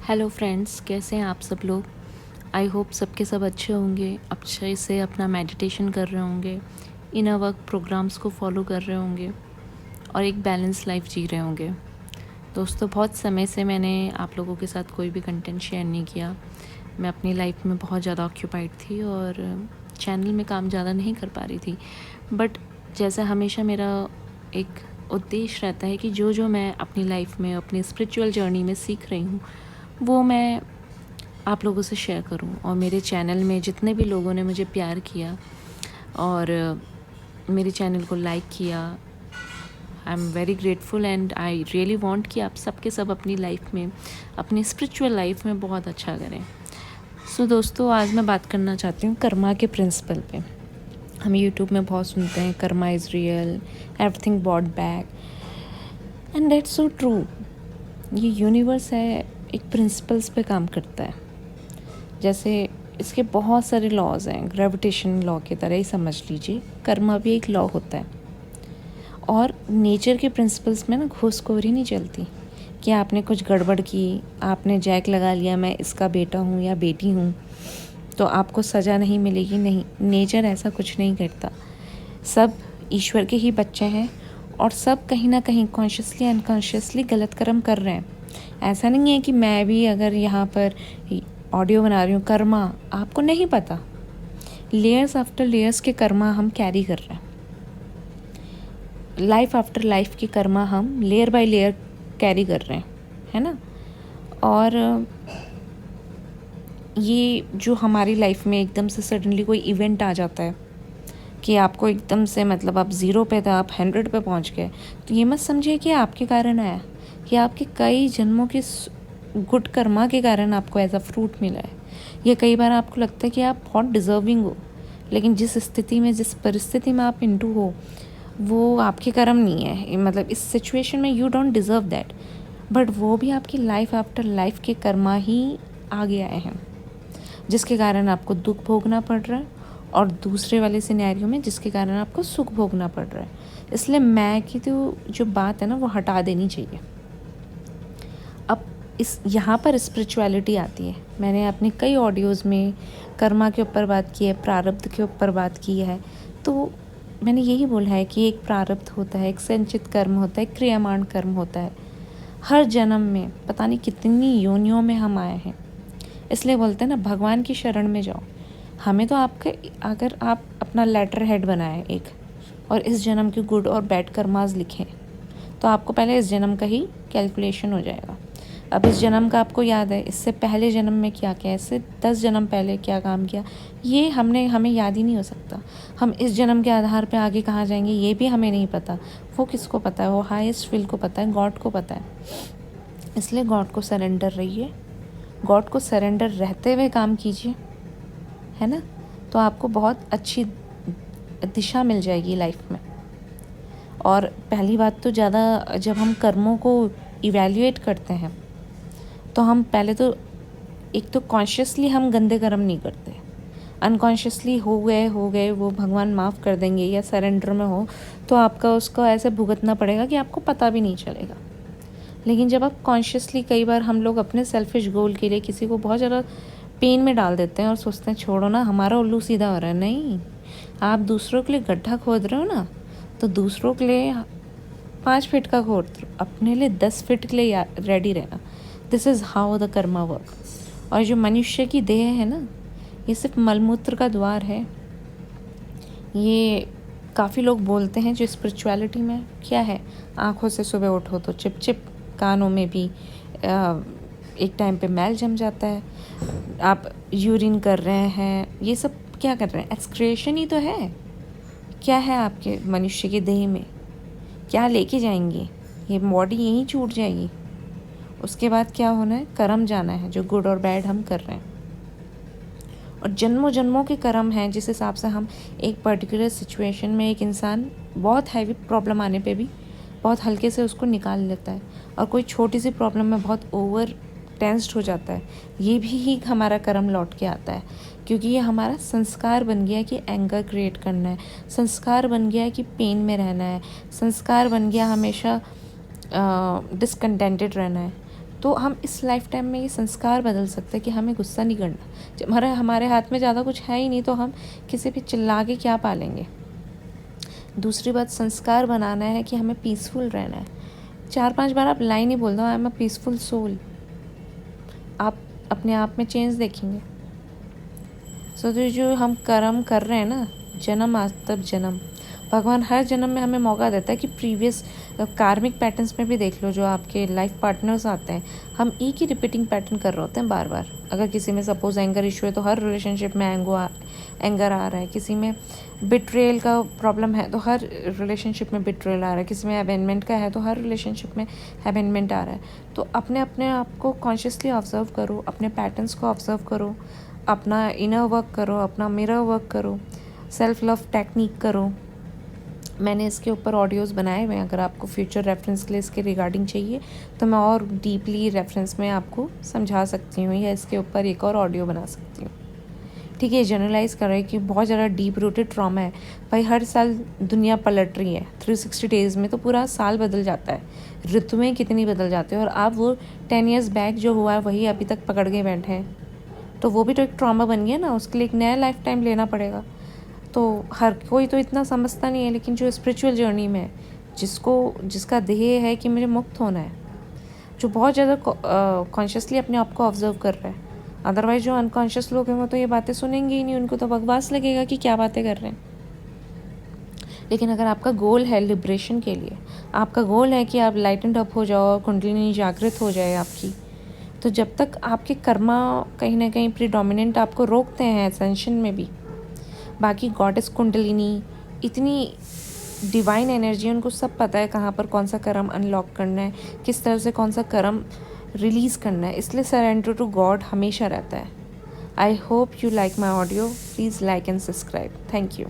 Hello friends, कैसे हैं आप सब लोग। आई होप सबके सब अच्छे होंगे, अच्छे से अपना मेडिटेशन कर रहे होंगे, इनर वर्क प्रोग्राम्स को फॉलो कर रहे होंगे और एक बैलेंस लाइफ जी रहे होंगे। दोस्तों, बहुत समय से मैंने आप लोगों के साथ कोई भी कंटेंट शेयर नहीं किया। मैं अपनी लाइफ में बहुत ज़्यादा ऑक्यूपाइड थी और चैनल में काम ज़्यादा नहीं कर पा रही थी। बट जैसा हमेशा मेरा एक उद्देश्य रहता है कि जो जो मैं अपनी लाइफ में, अपनी स्पिरिचुअल जर्नी में सीख रही हूँ, वो मैं आप लोगों से शेयर करूं। और मेरे चैनल में जितने भी लोगों ने मुझे प्यार किया और मेरे चैनल को लाइक किया, I am very grateful and I really want कि आप सबके सब अपनी लाइफ में, अपनी स्पिरिचुअल लाइफ में बहुत अच्छा करें। सो दोस्तों, आज मैं बात करना चाहती हूँ कर्मा के प्रिंसिपल पे। हम यूट्यूब में बहुत सुनते हैं Karma is real, everything bought back, and that's so true. ये यूनिवर्स है, एक प्रिंसिपल्स पे काम करता है। जैसे इसके बहुत सारे लॉज हैं, ग्रेविटेशन लॉ की तरह ही समझ लीजिए, कर्मा भी एक लॉ होता है। और नेचर के प्रिंसिपल्स में ना घूसखोरी नहीं चलती कि आपने कुछ गड़बड़ की, आपने जैक लगा लिया मैं इसका बेटा हूँ या बेटी हूँ तो आपको सज़ा नहीं मिलेगी। नहीं, नेचर ऐसा कुछ नहीं करता। सब ईश्वर के ही बच्चे हैं और सब कहीं ना कहीं कॉन्शियसली अनकॉन्शियसली गलत कर्म कर रहे हैं। ऐसा नहीं है कि मैं भी अगर यहाँ पर ऑडियो बना रही हूँ, कर्मा आपको नहीं पता, लेयर्स आफ्टर लेयर्स के कर्मा हम कैरी कर रहे हैं। लाइफ आफ्टर लाइफ की कर्मा हम लेयर बाय लेयर कैरी कर रहे हैं, है ना। और ये जो हमारी लाइफ में एकदम से सडनली कोई इवेंट आ जाता है कि आपको एकदम से, मतलब आप 0 पे थे, आप 100 पे पहुंच गए, तो ये मत समझिए कि आपके कारण आया, कि आपके कई जन्मों के गुड कर्मा के कारण आपको एज अ फ्रूट मिला है। ये कई बार आपको लगता है कि आप बहुत डिज़र्विंग हो, लेकिन जिस स्थिति में, जिस परिस्थिति में आप इंटू हो, वो आपके कर्म नहीं है। मतलब इस सिचुएशन में you don't deserve that, but वो भी आपकी लाइफ आफ्टर लाइफ के कर्मा ही आगे आए हैं, जिसके कारण आपको दुख भोगना पड़ रहा है, और दूसरे वाले सिनेरियो में जिसके कारण आपको सुख भोगना पड़ रहा है। इसलिए मैं की तो जो बात है ना, वो हटा देनी चाहिए। अब इस यहाँ पर स्पिरिचुअलिटी आती है। मैंने अपने कई ऑडियोज़ में कर्मा के ऊपर बात की है, प्रारब्ध के ऊपर बात की है। तो मैंने यही बोला है कि एक प्रारब्ध होता है, एक संचित कर्म होता है, एक क्रियामाण कर्म होता है। हर जन्म में पता नहीं कितनी योनियों में हम आए हैं। इसलिए बोलते हैं ना, भगवान की शरण में जाओ। हमें तो आपके, अगर आप अपना लेटर हेड बनाएं एक, और इस जन्म के गुड और बैड कर्मास लिखें, तो आपको पहले इस जन्म का ही कैलकुलेशन हो जाएगा। अब इस जन्म का आपको याद है, इससे पहले जन्म में क्या किया, इससे 10 जन्म पहले क्या काम किया, ये हमें याद ही नहीं हो सकता। हम इस जन्म के आधार पे आगे कहाँ जाएंगे ये भी हमें नहीं पता। वो किसको पता है? वो हाईएस्ट विल को पता है, गॉड को पता है। इसलिए गॉड को सरेंडर रहिए, गॉड को सरेंडर रहते हुए काम कीजिए, है ना। तो आपको बहुत अच्छी दिशा मिल जाएगी लाइफ में। और पहली बात तो, ज़्यादा जब हम कर्मों को इवैल्यूएट करते हैं तो हम पहले तो, एक तो कॉन्शियसली हम गंदे कर्म नहीं करते, अनकॉन्शियसली हो गए वो भगवान माफ़ कर देंगे, या सरेंडर में हो तो आपका उसको ऐसे भुगतना पड़ेगा कि आपको पता भी नहीं चलेगा। लेकिन जब आप कॉन्शियसली, कई बार हम लोग अपने सेल्फिश गोल के लिए किसी को बहुत ज़्यादा पेन में डाल देते हैं और सोचते हैं छोड़ो ना, हमारा उल्लू सीधा हो रहा है। नहीं, आप दूसरों के लिए गड्ढा खोद रहे हो ना, तो दूसरों के लिए 5 फीट का खोद रहे हो, अपने लिए 10 फीट के लिए रेडी रहना। This is how the Karma work. और जो मनुष्य की देह है ना, ये सिर्फ मलमूत्र का द्वार है। ये काफ़ी लोग बोलते हैं जो स्पिरिचुअलिटी में क्या है, आँखों से सुबह उठो तो चिप चिप, कानों में भी एक टाइम पे मैल जम जाता है, आप यूरिन कर रहे हैं, ये सब क्या कर रहे हैं? एक्सक्रेशन ही तो है। क्या है आपके मनुष्य के देह में? क्या लेके जाएंगे? ये बॉडी यहीं छूट जाएगी। उसके बाद क्या होना है? कर्म जाना है, जो गुड और बैड हम कर रहे हैं। और जन्मों जन्मों के कर्म हैं, जिस हिसाब से हम एक पर्टिकुलर सिचुएशन में, एक इंसान बहुत हैवी प्रॉब्लम आने पे भी बहुत हल्के से उसको निकाल लेता है, और कोई छोटी सी प्रॉब्लम में बहुत ओवर टेंस्ड हो जाता है। ये भी ही हमारा कर्म लौट के आता है, क्योंकि ये हमारा संस्कार बन गया है कि एंगर क्रिएट करना है, संस्कार बन गया है कि पेन में रहना है, संस्कार बन गया हमेशा डिसकंटेंटेड रहना है। तो हम इस लाइफ टाइम में ये संस्कार बदल सकते हैं कि हमें गुस्सा नहीं करना। जब हमारे हाथ में ज़्यादा कुछ है ही नहीं तो हम किसी पे चिल्ला के क्या पालेंगे। दूसरी बात, संस्कार बनाना है कि हमें पीसफुल रहना है। 4-5 बार आप लाइन ही बोल दो, I am a peaceful soul, आप अपने आप में चेंज देखेंगे। सो तो जो हम कर्म कर रहे हैं ना, जन्म आज तब जन्म, भगवान हर जन्म में हमें मौका देता है कि प्रीवियस कार्मिक पैटर्न्स में भी देख लो, जो आपके लाइफ पार्टनर्स आते हैं, हम एक ही रिपीटिंग पैटर्न कर रहे होते हैं बार बार। अगर किसी में सपोज एंगर इशू है तो हर रिलेशनशिप में एंगर आ रहा है, किसी में बिट्रेयल का प्रॉब्लम है तो हर रिलेशनशिप में बिट्रेयल आ रहा है, किसी में अबेंडमेंट का है तो हर रिलेशनशिप में अबेंडमेंट आ रहा है। तो अपने आप को कॉन्शियसली ऑब्जर्व करो, अपने पैटर्न्स को ऑब्जर्व करो, अपना इनर वर्क करो, अपना मिरर वर्क करो, सेल्फ लव टेक्निक करो। मैंने इसके ऊपर ऑडियोज़ बनाए हुए हैं, अगर आपको फ्यूचर रेफरेंस के लिए इसके रिगार्डिंग चाहिए तो मैं और डीपली रेफरेंस में आपको समझा सकती हूँ, या इसके ऊपर एक और ऑडियो बना सकती हूँ। ठीक है, जनरलाइज़ कर रहे हैं कि बहुत ज़्यादा डीप रूटेड ट्रॉमा है भाई। हर साल दुनिया पलट रही है, 360 डेज़ में तो पूरा साल बदल जाता है, ऋतुएं कितनी बदल जाती है, और आप वो 10 ईयर्स बैक जो हुआ है वही अभी तक पकड़ के बैठे हैं, तो वो भी तो एक ट्रॉमा बन गया ना। उसके लिए एक नया लाइफ टाइम लेना पड़ेगा। तो हर कोई तो इतना समझता नहीं है, लेकिन जो स्पिरिचुअल जर्नी में है, जिसका ध्येय है कि मुझे मुक्त होना है, जो बहुत ज़्यादा कॉन्शियसली अपने आप को ऑब्जर्व कर रहा है। अदरवाइज जो अनकॉन्शियस लोग हैं वो तो ये बातें सुनेंगे ही नहीं, उनको तो बकवास लगेगा कि क्या बातें कर रहे हैं। लेकिन अगर आपका गोल है लिबरेशन के लिए, आपका गोल है कि आप लाइटेंड अप हो जाओ, कुंडलिनी जागृत हो जाए आपकी, तो जब तक आपके कर्मा कहीं ना कहीं प्रीडोमिनेंट आपको रोकते हैं एसेंशन में भी, बाकी गॉडेस कुंडलिनी इतनी डिवाइन एनर्जी, उनको सब पता है कहाँ पर कौन सा कर्म अनलॉक करना है, किस तरह से कौन सा कर्म रिलीज़ करना है। इसलिए सरेंडर टू गॉड हमेशा रहता है। I hope you like my audio, please like and subscribe. Thank you.